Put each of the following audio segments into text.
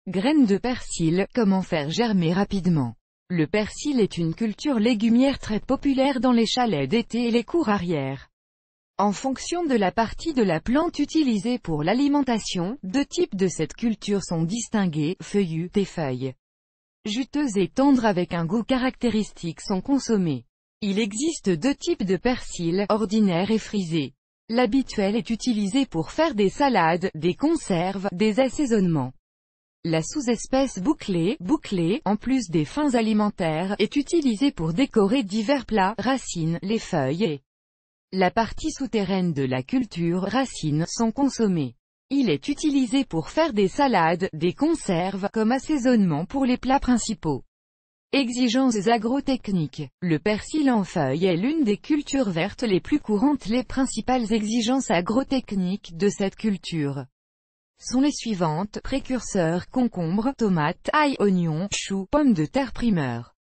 Graines de persil, comment faire germer rapidement. Le persil est une culture légumière très populaire dans les chalets d'été et les cours arrière. En fonction de la partie de la plante utilisée pour l'alimentation, deux types de cette culture sont distingués, feuillus, tes feuilles juteuses et tendres avec un goût caractéristique sont consommées. Il existe deux types de persil, ordinaire et frisé. L'habituel est utilisé pour faire des salades, des conserves, des assaisonnements. La sous-espèce bouclée, en plus des fins alimentaires, est utilisée pour décorer divers plats, racines, les feuilles et la partie souterraine de la culture, racines, sont consommées. Il est utilisé pour faire des salades, des conserves, comme assaisonnement pour les plats principaux. Exigences agrotechniques. Le persil en feuille est l'une des cultures vertes les plus courantes. Les principales exigences agrotechniques de cette culture sont les suivantes: précurseurs, concombre, tomates, ail, oignons, choux, pommes de terre primeurs.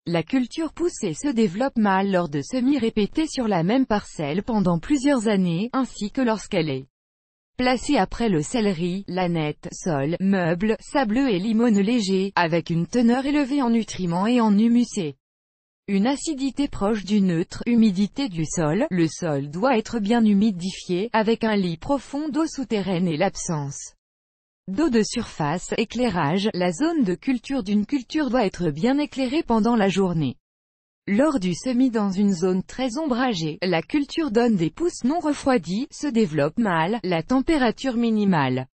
La culture pousse et se développe mal lors de semis répétés sur la même parcelle pendant plusieurs années, ainsi que lorsqu'elle est placée après le céleri, l'aneth, sol, meubles, sableux et limone léger, avec une teneur élevée en nutriments et en humus. Une acidité proche du neutre, humidité du sol, le sol doit être bien humidifié, avec un lit profond d'eau souterraine et l'absence d'eau de surface, éclairage, la zone de culture d'une culture doit être bien éclairée pendant la journée. Lors du semis dans une zone très ombragée, la culture donne des pousses non refroidies, se développe mal, la température minimale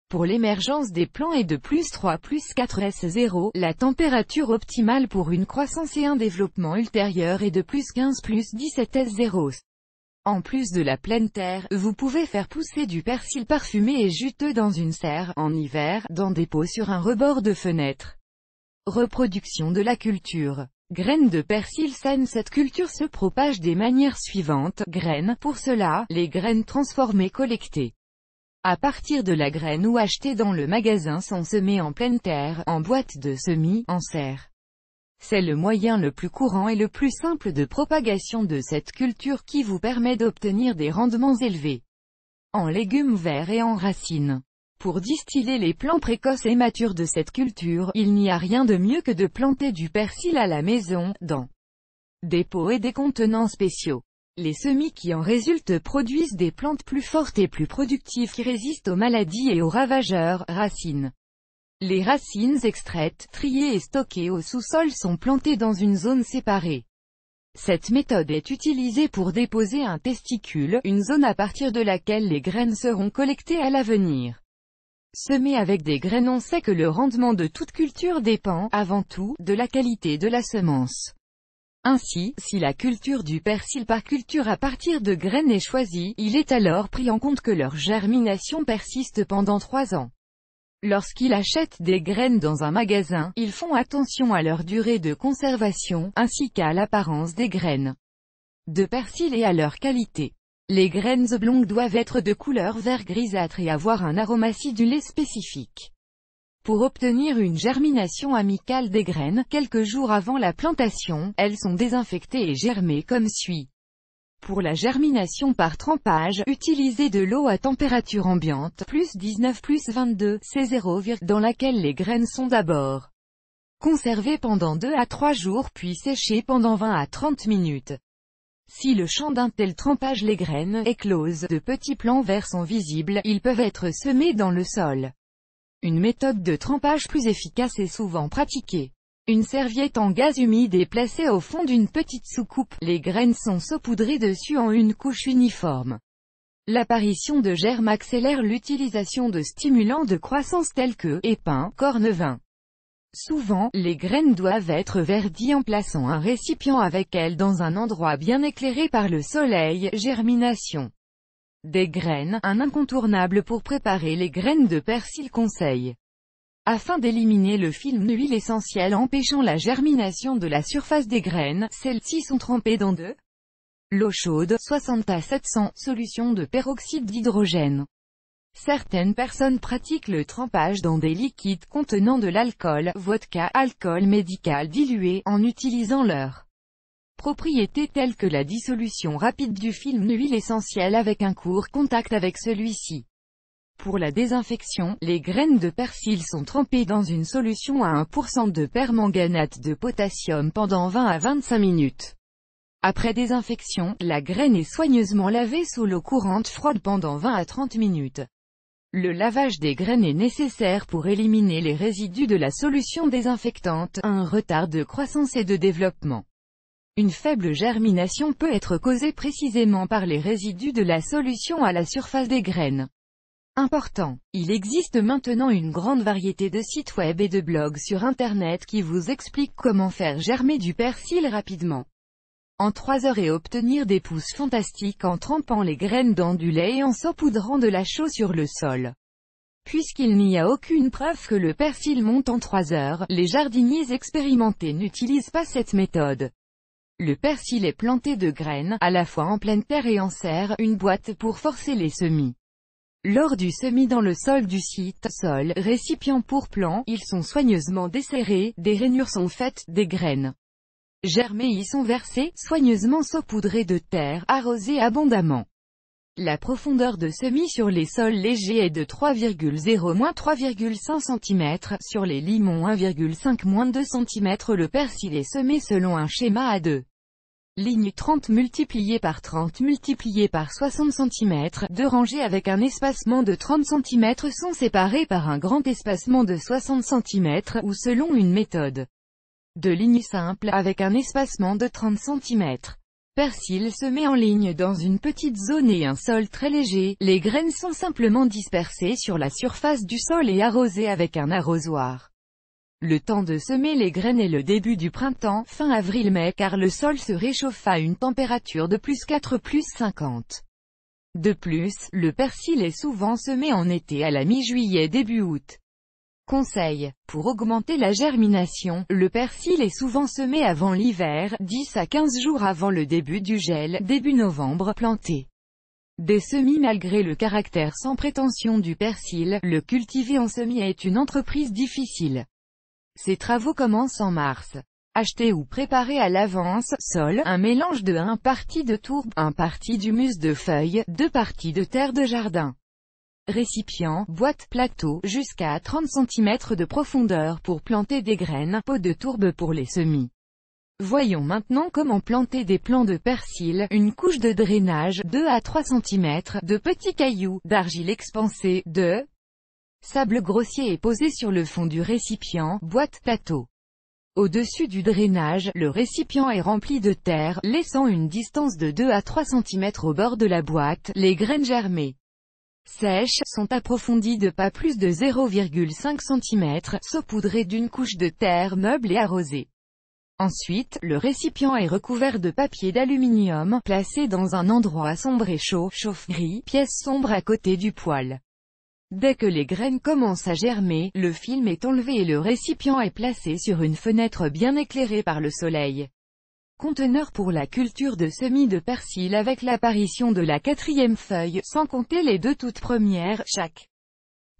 pour l'émergence des plants est de +3 +4 S0, la température optimale pour une croissance et un développement ultérieur est de +15 +17 S0. En plus de la pleine terre, vous pouvez faire pousser du persil parfumé et juteux dans une serre, en hiver, dans des pots sur un rebord de fenêtre. Reproduction de la culture. Graines de persil saines. Cette culture se propage des manières suivantes. Graines. Pour cela, les graines transformées collectées à partir de la graine ou achetées dans le magasin sont semées en pleine terre, en boîte de semis, en serre. C'est le moyen le plus courant et le plus simple de propagation de cette culture qui vous permet d'obtenir des rendements élevés en légumes verts et en racines. Pour distiller les plants précoces et matures de cette culture, il n'y a rien de mieux que de planter du persil à la maison, dans des pots et des contenants spéciaux. Les semis qui en résultent produisent des plantes plus fortes et plus productives qui résistent aux maladies et aux ravageurs. Racines. Les racines extraites, triées et stockées au sous-sol sont plantées dans une zone séparée. Cette méthode est utilisée pour déposer un testicule, une zone à partir de laquelle les graines seront collectées à l'avenir. Semer avec des graines. On sait que le rendement de toute culture dépend, avant tout, de la qualité de la semence. Ainsi, si la culture du persil par culture à partir de graines est choisie, il est alors pris en compte que leur germination persiste pendant 3 ans. Lorsqu'ils achètent des graines dans un magasin, ils font attention à leur durée de conservation, ainsi qu'à l'apparence des graines de persil et à leur qualité. Les graines oblongues doivent être de couleur vert grisâtre et avoir un arôme acidulé spécifique. Pour obtenir une germination amicale des graines, quelques jours avant la plantation, elles sont désinfectées et germées comme suit. Pour la germination par trempage, utilisez de l'eau à température ambiante, +19 +22, C0, dans laquelle les graines sont d'abord conservées pendant 2 à 3 jours puis séchées pendant 20 à 30 minutes. Si le champ d'un tel trempage les graines éclosent, de petits plants verts sont visibles, ils peuvent être semés dans le sol. Une méthode de trempage plus efficace est souvent pratiquée. Une serviette en gaz humide est placée au fond d'une petite soucoupe, les graines sont saupoudrées dessus en une couche uniforme. L'apparition de germes accélère l'utilisation de stimulants de croissance tels que épins, cornevin. Souvent, les graines doivent être verdies en plaçant un récipient avec elles dans un endroit bien éclairé par le soleil. Germination des graines, un incontournable pour préparer les graines de persil. Conseil. Afin d'éliminer le film d'huile essentielle empêchant la germination de la surface des graines, celles-ci sont trempées dans de l'eau chaude, 60 à 700, solution de peroxyde d'hydrogène. Certaines personnes pratiquent le trempage dans des liquides contenant de l'alcool, vodka, alcool médical dilué, en utilisant leurs propriétés telles que la dissolution rapide du film d'huile essentielle avec un court contact avec celui-ci. Pour la désinfection, les graines de persil sont trempées dans une solution à 1% de permanganate de potassium pendant 20 à 25 minutes. Après désinfection, la graine est soigneusement lavée sous l'eau courante froide pendant 20 à 30 minutes. Le lavage des graines est nécessaire pour éliminer les résidus de la solution désinfectante, un retard de croissance et de développement. Une faible germination peut être causée précisément par les résidus de la solution à la surface des graines. Important. Il existe maintenant une grande variété de sites web et de blogs sur Internet qui vous expliquent comment faire germer du persil rapidement. En 3 heures et obtenir des pousses fantastiques en trempant les graines dans du lait et en saupoudrant de la chaux sur le sol. Puisqu'il n'y a aucune preuve que le persil monte en 3 heures, les jardiniers expérimentés n'utilisent pas cette méthode. Le persil est planté de graines, à la fois en pleine terre et en serre, une boîte pour forcer les semis. Lors du semis dans le sol du site, sol, récipient pour plant, ils sont soigneusement desserrés, des rainures sont faites, des graines germées y sont versées, soigneusement saupoudrées de terre, arrosées abondamment. La profondeur de semis sur les sols légers est de 3,0-3,5 cm, sur les limons 1,5-2 cm. Le persil est semé selon un schéma à 2 lignes 30 multipliées par 30 multipliées par 60 cm, 2 rangées avec un espacement de 30 cm sont séparées par un grand espacement de 60 cm, ou selon une méthode de ligne simple, avec un espacement de 30 cm. Persil semé en ligne dans une petite zone et un sol très léger, les graines sont simplement dispersées sur la surface du sol et arrosées avec un arrosoir. Le temps de semer les graines est le début du printemps, fin avril-mai, car le sol se réchauffe à une température de +4-+50. De plus, le persil est souvent semé en été à la mi-juillet début août. Conseil. Pour augmenter la germination, le persil est souvent semé avant l'hiver, 10 à 15 jours avant le début du gel, début novembre, planté. Des semis. Malgré le caractère sans prétention du persil, le cultiver en semis est une entreprise difficile. Ces travaux commencent en mars. Acheter ou préparer à l'avance, sol, un mélange de 1 partie de tourbe, 1 partie d'humus de feuilles, 2 parties de terre de jardin. Récipient, boîte, plateau, jusqu'à 30 cm de profondeur pour planter des graines, pot de tourbe pour les semis. Voyons maintenant comment planter des plants de persil, une couche de drainage, 2 à 3 cm, de petits cailloux, d'argile expansée, de sable grossier est posé sur le fond du récipient, boîte, plateau. Au-dessus du drainage, le récipient est rempli de terre, laissant une distance de 2 à 3 cm au bord de la boîte, les graines germées sèches, sont approfondies de pas plus de 0,5 cm, saupoudrées d'une couche de terre meuble et arrosées. Ensuite, le récipient est recouvert de papier d'aluminium, placé dans un endroit sombre et chaud, chauffe-gris, pièce sombre à côté du poêle. Dès que les graines commencent à germer, le film est enlevé et le récipient est placé sur une fenêtre bien éclairée par le soleil. Conteneur pour la culture de semis de persil avec l'apparition de la 4e feuille, sans compter les 2 toutes premières, chaque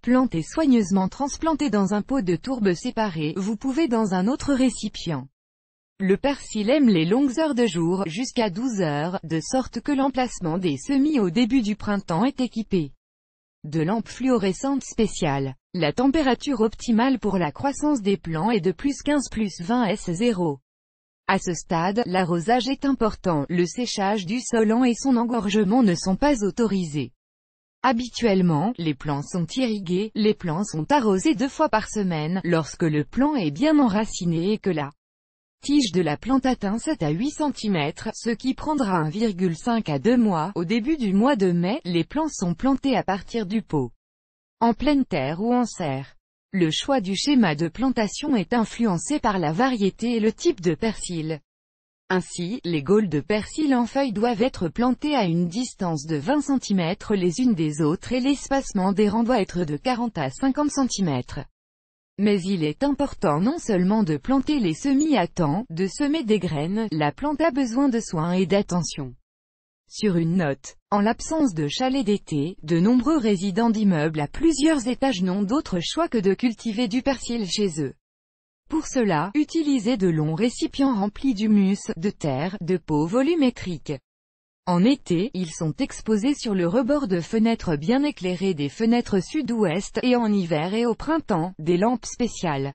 plante est soigneusement transplantée dans un pot de tourbe séparé, vous pouvez dans un autre récipient. Le persil aime les longues heures de jour, jusqu'à 12 heures, de sorte que l'emplacement des semis au début du printemps est équipé de lampes fluorescentes spéciales. La température optimale pour la croissance des plants est de +15-+20 S0. À ce stade, l'arrosage est important, le séchage du sol et son engorgement ne sont pas autorisés. Habituellement, les plants sont irrigués, les plants sont arrosés 2 fois par semaine, lorsque le plant est bien enraciné et que la tige de la plante atteint 7 à 8 cm, ce qui prendra 1,5 à 2 mois. Au début du mois de mai, les plants sont plantés à partir du pot, en pleine terre ou en serre. Le choix du schéma de plantation est influencé par la variété et le type de persil. Ainsi, les gaules de persil en feuilles doivent être plantées à une distance de 20 cm les unes des autres et l'espacement des rangs doit être de 40 à 50 cm. Mais il est important non seulement de planter les semis à temps, de semer des graines, la plante a besoin de soins et d'attention. Sur une note, en l'absence de chalets d'été, de nombreux résidents d'immeubles à plusieurs étages n'ont d'autre choix que de cultiver du persil chez eux. Pour cela, utilisez de longs récipients remplis d'humus, de terre, de pots volumétriques. En été, ils sont exposés sur le rebord de fenêtres bien éclairées des fenêtres sud-ouest, et en hiver et au printemps, des lampes spéciales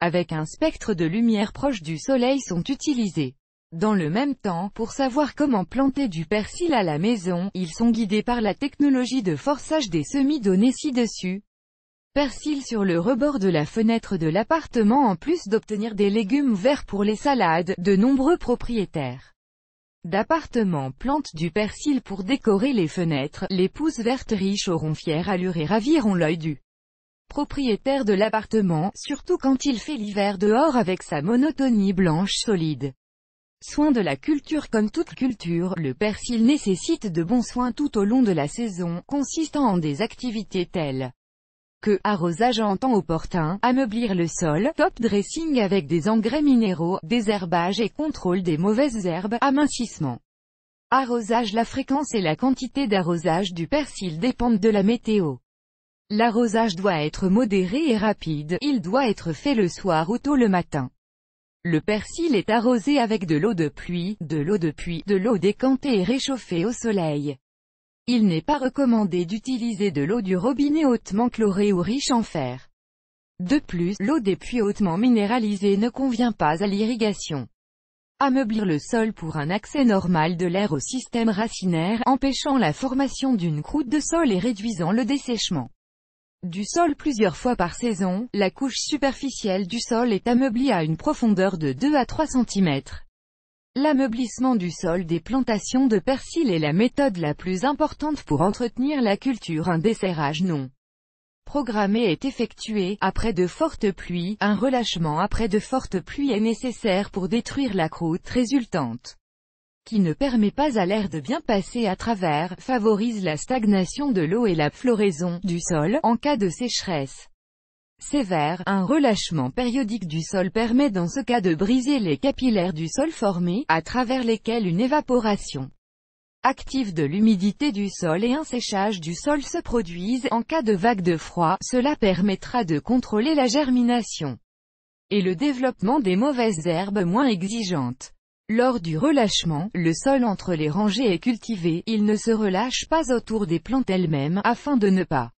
avec un spectre de lumière proche du soleil sont utilisés. Dans le même temps, pour savoir comment planter du persil à la maison, ils sont guidés par la technologie de forçage des semis donnée ci-dessus. Persil sur le rebord de la fenêtre de l'appartement. En plus d'obtenir des légumes verts pour les salades, de nombreux propriétaires d'appartements plantent du persil pour décorer les fenêtres. Les pousses vertes riches auront fière allure et raviront l'œil du propriétaire de l'appartement, surtout quand il fait l'hiver dehors avec sa monotonie blanche solide. Soin de la culture. Comme toute culture, le persil nécessite de bons soins tout au long de la saison, consistant en des activités telles que arrosage en temps opportun, ameublir le sol, top dressing avec des engrais minéraux, désherbage et contrôle des mauvaises herbes, amincissement. Arrosage. La fréquence et la quantité d'arrosage du persil dépendent de la météo. L'arrosage doit être modéré et rapide, il doit être fait le soir ou tôt le matin. Le persil est arrosé avec de l'eau de pluie, de l'eau décantée et réchauffée au soleil. Il n'est pas recommandé d'utiliser de l'eau du robinet hautement chlorée ou riche en fer. De plus, l'eau des puits hautement minéralisée ne convient pas à l'irrigation. Ameublir le sol pour un accès normal de l'air au système racinaire, empêchant la formation d'une croûte de sol et réduisant le dessèchement du sol plusieurs fois par saison. La couche superficielle du sol est ameublée à une profondeur de 2 à 3 cm. L'ameublissement du sol des plantations de persil est la méthode la plus importante pour entretenir la culture. Un desserrage non programmé est effectué après de fortes pluies. Un relâchement après de fortes pluies est nécessaire pour détruire la croûte résultante, qui ne permet pas à l'air de bien passer à travers, favorise la stagnation de l'eau et la floraison du sol en cas de sécheresse sévère. Un relâchement périodique du sol permet dans ce cas de briser les capillaires du sol formés, à travers lesquels une évaporation active de l'humidité du sol et un séchage du sol se produisent. En cas de vague de froid, cela permettra de contrôler la germination et le développement des mauvaises herbes moins exigeantes. Lors du relâchement, le sol entre les rangées est cultivé, il ne se relâche pas autour des plantes elles-mêmes, afin de ne pas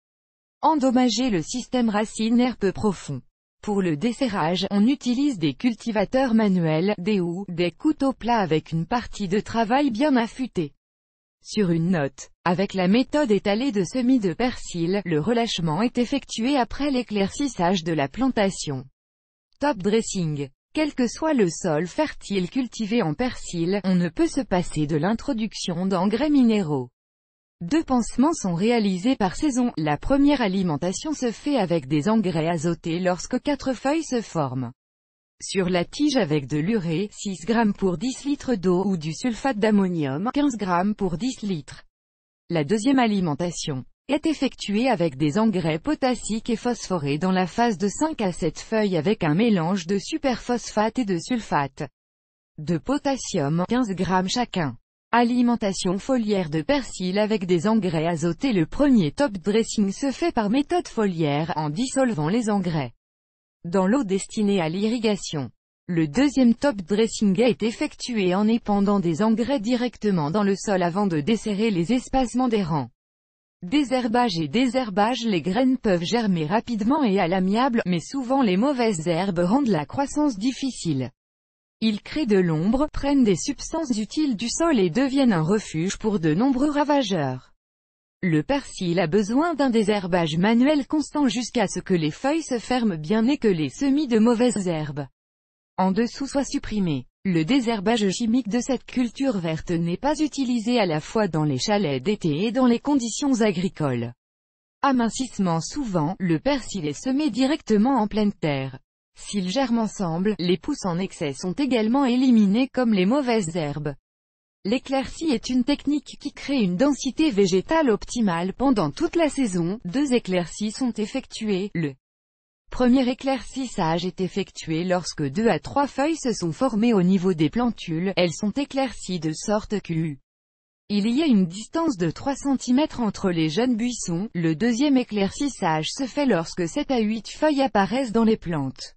endommager le système racinaire peu profond. Pour le desserrage, on utilise des cultivateurs manuels, des houes, des couteaux plats avec une partie de travail bien affûtée. Sur une note, avec la méthode étalée de semis de persil, le relâchement est effectué après l'éclaircissage de la plantation. Top dressing. Quel que soit le sol fertile cultivé en persil, on ne peut se passer de l'introduction d'engrais minéraux. 2 pansements sont réalisés par saison. La première alimentation se fait avec des engrais azotés lorsque 4 feuilles se forment sur la tige avec de l'urée, 6 g pour 10 litres d'eau, ou du sulfate d'ammonium, 15 g pour 10 litres. La deuxième alimentation est effectuée avec des engrais potassiques et phosphorés dans la phase de 5 à 7 feuilles avec un mélange de superphosphate et de sulfate de potassium, 15 g chacun. Alimentation foliaire de persil avec des engrais azotés. Le premier top dressing se fait par méthode foliaire, en dissolvant les engrais dans l'eau destinée à l'irrigation. Le deuxième top dressing est effectué en épandant des engrais directement dans le sol avant de desserrer les espacements des rangs. Désherbage et désherbage. Les graines peuvent germer rapidement et à l'amiable, mais souvent les mauvaises herbes rendent la croissance difficile. Ils créent de l'ombre, prennent des substances utiles du sol et deviennent un refuge pour de nombreux ravageurs. Le persil a besoin d'un désherbage manuel constant jusqu'à ce que les feuilles se ferment bien et que les semis de mauvaises herbes en dessous soient supprimés. Le désherbage chimique de cette culture verte n'est pas utilisé à la fois dans les chalets d'été et dans les conditions agricoles. Amincissement. Souvent, le persil est semé directement en pleine terre. S'ils germent ensemble, les pousses en excès sont également éliminées comme les mauvaises herbes. L'éclaircie est une technique qui crée une densité végétale optimale pendant toute la saison. 2 éclaircies sont effectuées. Le premier éclaircissage est effectué lorsque 2 à 3 feuilles se sont formées au niveau des plantules. Elles sont éclaircies de sorte qu'il y a une distance de 3 cm entre les jeunes buissons. Le deuxième éclaircissage se fait lorsque 7 à 8 feuilles apparaissent dans les plantes.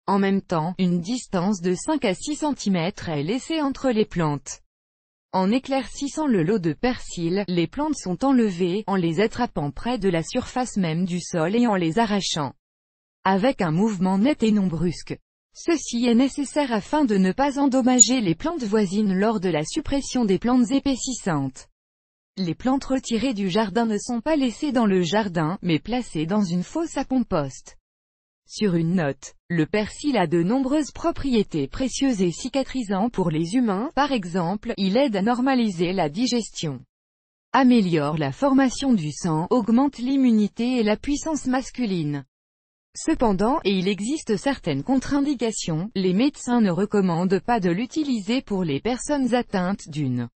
En même temps, une distance de 5 à 6 cm est laissée entre les plantes. En éclaircissant le lot de persil, les plantes sont enlevées, en les attrapant près de la surface même du sol et en les arrachant. Avec un mouvement net et non brusque. Ceci est nécessaire afin de ne pas endommager les plantes voisines lors de la suppression des plantes épaississantes. Les plantes retirées du jardin ne sont pas laissées dans le jardin, mais placées dans une fosse à compost. Sur une note, le persil a de nombreuses propriétés précieuses et cicatrisantes pour les humains. Par exemple, il aide à normaliser la digestion, améliore la formation du sang, augmente l'immunité et la puissance masculine. Cependant, et il existe certaines contre-indications, les médecins ne recommandent pas de l'utiliser pour les personnes atteintes d'une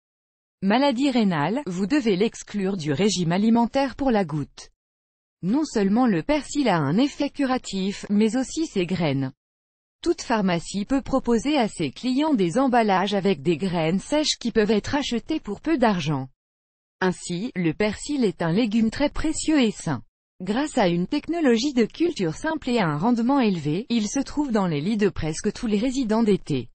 maladie rénale. Vous devez l'exclure du régime alimentaire pour la goutte. Non seulement le persil a un effet curatif, mais aussi ses graines. Toute pharmacie peut proposer à ses clients des emballages avec des graines sèches qui peuvent être achetées pour peu d'argent. Ainsi, le persil est un légume très précieux et sain. Grâce à une technologie de culture simple et à un rendement élevé, il se trouve dans les lits de presque tous les résidents d'été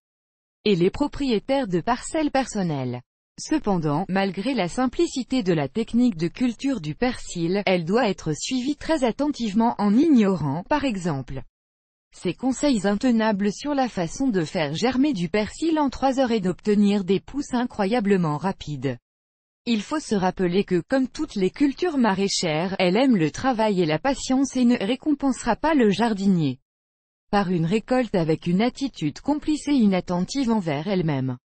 et les propriétaires de parcelles personnelles. Cependant, malgré la simplicité de la technique de culture du persil, elle doit être suivie très attentivement en ignorant, par exemple, ces conseils intenables sur la façon de faire germer du persil en 3 heures et d'obtenir des pousses incroyablement rapides. Il faut se rappeler que, comme toutes les cultures maraîchères, elle aime le travail et la patience et ne récompensera pas le jardinier par une récolte avec une attitude complice et inattentive envers elle-même.